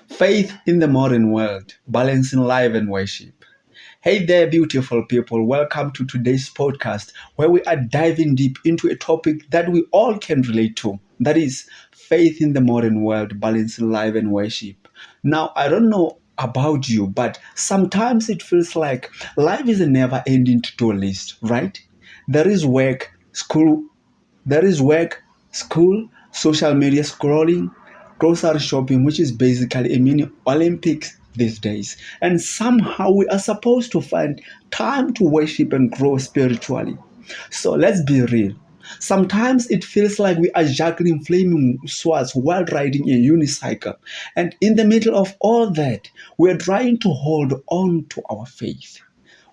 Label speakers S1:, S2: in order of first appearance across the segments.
S1: Faith in the modern world, balancing life and worship. Hey there, beautiful people. Welcome to today's podcast where we are diving deep into a topic that we all can relate to. That is faith in the modern world, balancing life and worship. Now, I don't know about you, but sometimes it feels like life is a never ending to do list, right? There is work, school, there is work, school, social media scrolling, grocery shopping, which is basically a mini Olympics these days. And somehow we are supposed to find time to worship and grow spiritually. So let's be real. Sometimes it feels like we are juggling flaming swords while riding a unicycle. And in the middle of all that, we are trying to hold on to our faith.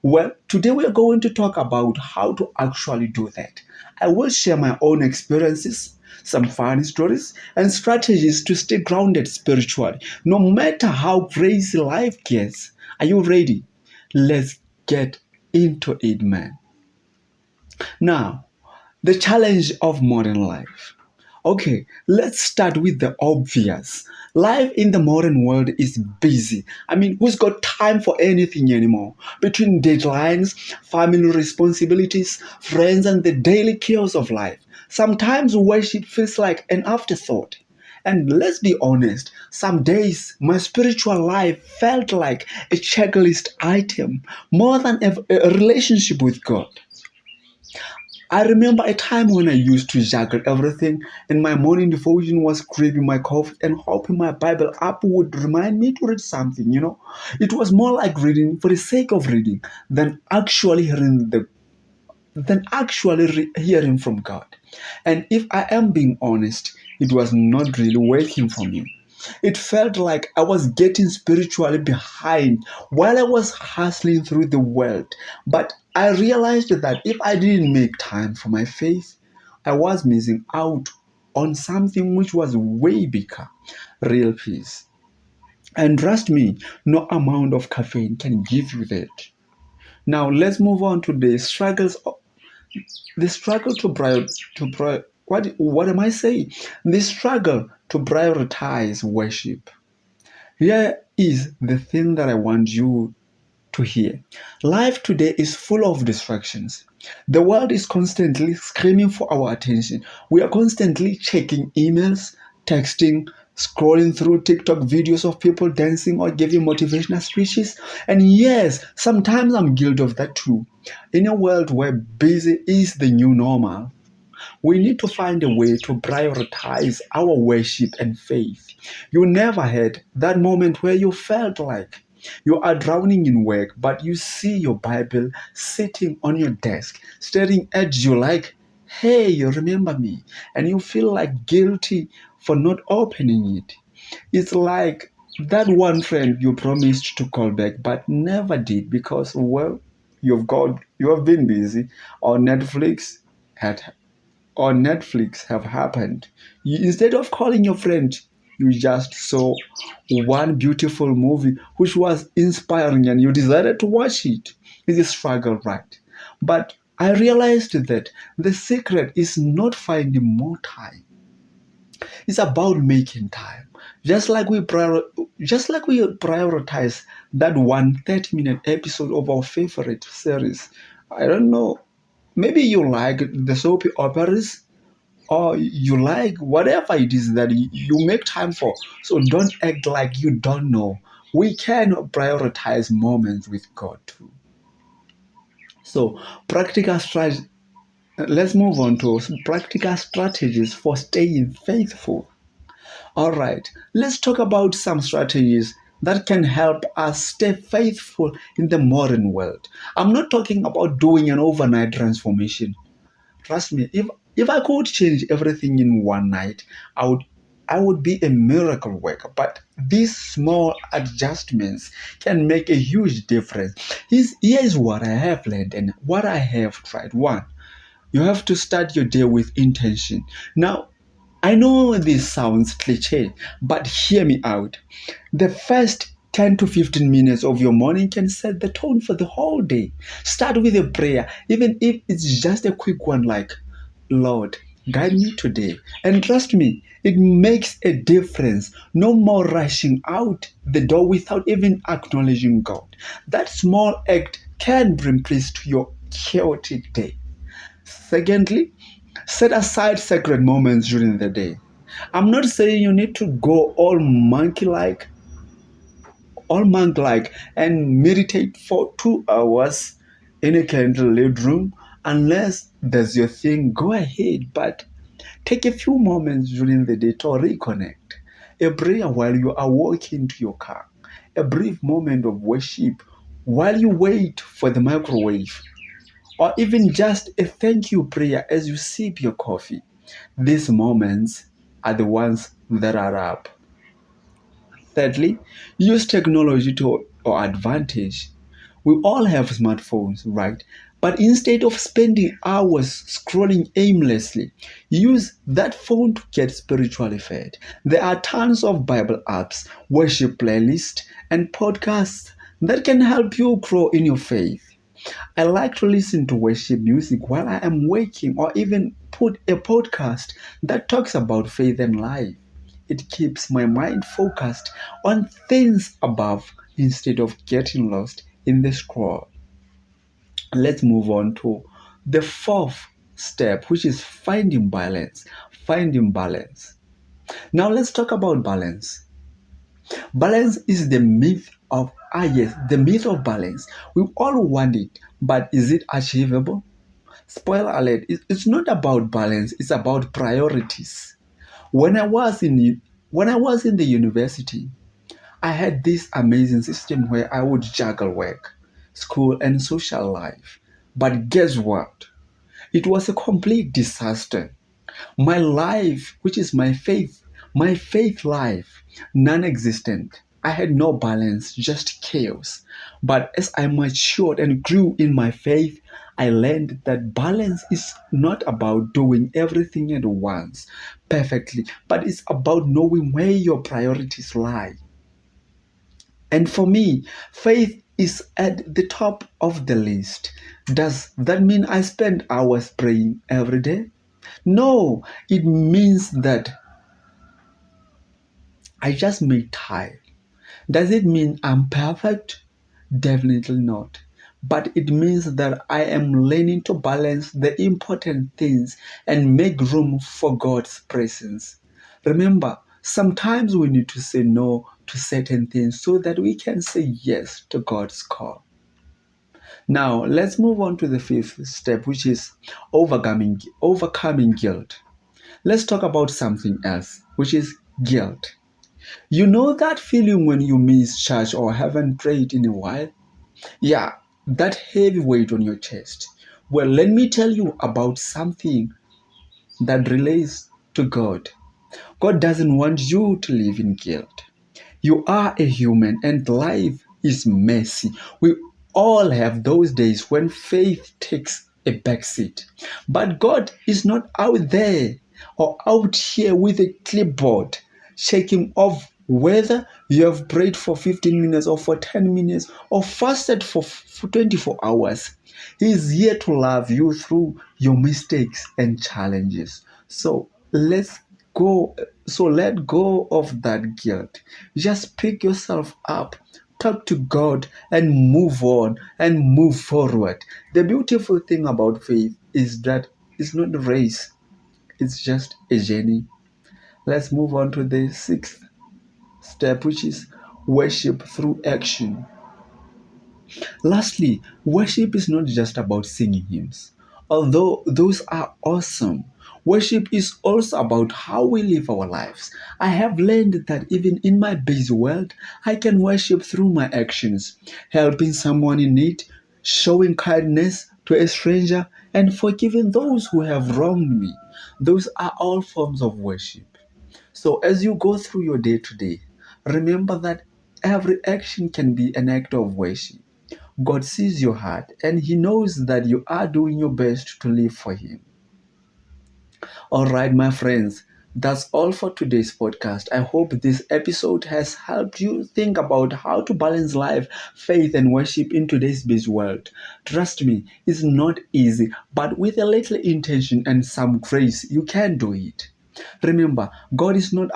S1: Well, today we are going to talk about how to actually do that. I will share my own experiences, some funny stories, and strategies to stay grounded spiritually, no matter how crazy life gets. Are you ready? Let's get into it, man. Now, the challenge of modern life. Okay, let's start with the obvious. Life in the modern world is busy. I mean, who's got time for anything anymore? Between deadlines, family responsibilities, friends, and the daily chaos of life, sometimes worship feels like an afterthought. And let's be honest, some days my spiritual life felt like a checklist item more than a relationship with God. I remember a time when I used to juggle everything, and my morning devotion was grabbing my coffee and hoping my Bible app would remind me to read something. It was more like reading for the sake of reading than actually hearing from God. And if I am being honest, it was not really working for me. It felt like I was getting spiritually behind while I was hustling through the world. But I realized that if I didn't make time for my faith, I was missing out on something which was way bigger, real peace. And trust me, no amount of caffeine can give you that. Now let's move on to the struggle what am I saying? The struggle to prioritize worship. Here is the thing that I want you to hear. Life today is full of distractions. The world is constantly screaming for our attention. We are constantly checking emails, texting, scrolling through TikTok videos of people dancing or giving motivational speeches. And yes, sometimes I'm guilty of that too. In a world where busy is the new normal, we need to find a way to prioritize our worship and faith. You never had that moment where you felt like you are drowning in work, but you see your Bible sitting on your desk, staring at you like, hey, you remember me, and you feel like guilty for not opening it. It's like that one friend you promised to call back but never did because, well, you have been busy, or had Netflix have happened. Instead of calling your friend, you just saw one beautiful movie which was inspiring and you decided to watch it. It's a struggle, right? But I realized that the secret is not finding more time. It's about making time. Just like we prioritize that one 30-minute episode of our favorite series. I don't know. Maybe you like the soapy operas or you like whatever it is that you make time for. So don't act like you don't know. We can prioritize moments with God too. So practical strategy. Let's move on to practical strategies for staying faithful. All right, let's talk about some strategies that can help us stay faithful in the modern world. I'm not talking about doing an overnight transformation. Trust me, if I could change everything in one night, I would be a miracle worker. But these small adjustments can make a huge difference. Here's what I have learned and what I have tried. One, you have to start your day with intention. Now, I know this sounds cliche, but hear me out. The first 10 to 15 minutes of your morning can set the tone for the whole day. Start with a prayer, even if it's just a quick one like, Lord, Guide me today. And trust me, it makes a difference. No more rushing out the door without even acknowledging God. That small act can bring peace to your chaotic day. Secondly, set aside sacred moments during the day. I'm not saying you need to go all monk like, and meditate for 2 hours in a candlelit room. Unless that's your thing, go ahead. But take a few moments during the day to reconnect. A prayer while you are walking to your car. A brief moment of worship while you wait for the microwave. Or even just a thank you prayer as you sip your coffee. These moments are the ones that are up. Thirdly, use technology to our advantage. We all have smartphones, right? But instead of spending hours scrolling aimlessly, use that phone to get spiritually fed. There are tons of Bible apps, worship playlists, and podcasts that can help you grow in your faith. I like to listen to worship music while I am working, or even put a podcast that talks about faith and life. It keeps my mind focused on things above instead of getting lost in the scroll. Let's move on to the fourth step, which is finding balance. Finding balance. Now let's talk about balance. Balance is the myth of the myth of balance. We all want it, but is it achievable? Spoiler alert, it's not about balance, it's about priorities. When I was in the university, I had this amazing system where I would juggle work, school, and social life. But guess what? It was a complete disaster. My life, which is my faith life, non existent. I had no balance, just chaos. But as I matured and grew in my faith, I learned that balance is not about doing everything at once perfectly, but it's about knowing where your priorities lie. And for me, faith is at the top of the list. Does that mean I spend hours praying every day? No, it means that I just make time. Does it mean I'm perfect? Definitely not. But it means that I am learning to balance the important things and make room for God's presence. Remember, sometimes we need to say no to certain things so that we can say yes to God's call. Now, let's move on to the fifth step, which is overcoming guilt. Let's talk about something else, which is guilt. You know that feeling when you miss church or haven't prayed in a while? Yeah, that heavy weight on your chest. Well, let me tell you about something that relates to God. God doesn't want you to live in guilt. You are a human and life is messy. We all have those days when faith takes a backseat. But God is not out there or out here with a clipboard shaking off whether you have prayed for 15 minutes or for 10 minutes or fasted for 24 hours. He is here to love you through your mistakes and challenges. Go let go of that guilt. Just pick yourself up, talk to God, and move on and move forward. The beautiful thing about faith is that it's not a race, it's just a journey. Let's move on to the sixth step, which is worship through action. Lastly, worship is not just about singing hymns. Although those are awesome, worship is also about how we live our lives. I have learned that even in my busy world, I can worship through my actions, helping someone in need, showing kindness to a stranger, and forgiving those who have wronged me. Those are all forms of worship. So, as you go through your day to day, remember that every action can be an act of worship. God sees your heart and He knows that you are doing your best to live for Him. All right, my friends, That's all for today's podcast. I hope this episode has helped you think about how to balance life, faith, and worship in today's busy world. Trust me, it's not easy, but with a little intention and some grace, you can do it. Remember, God is not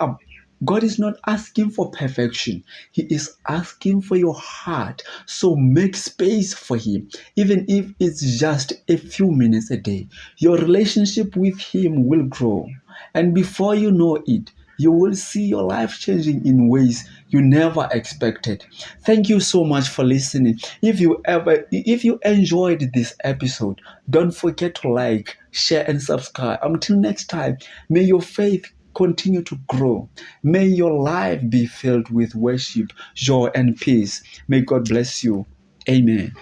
S1: asking for perfection. He is asking for your heart. So make space for Him, even if it's just a few minutes a day. Your relationship with Him will grow. And before you know it, you will see your life changing in ways you never expected. Thank you so much for listening. If you enjoyed this episode, don't forget to like, share, and subscribe. Until next time, may your faith continue to grow. May your life be filled with worship, joy, and peace. May God bless you. Amen.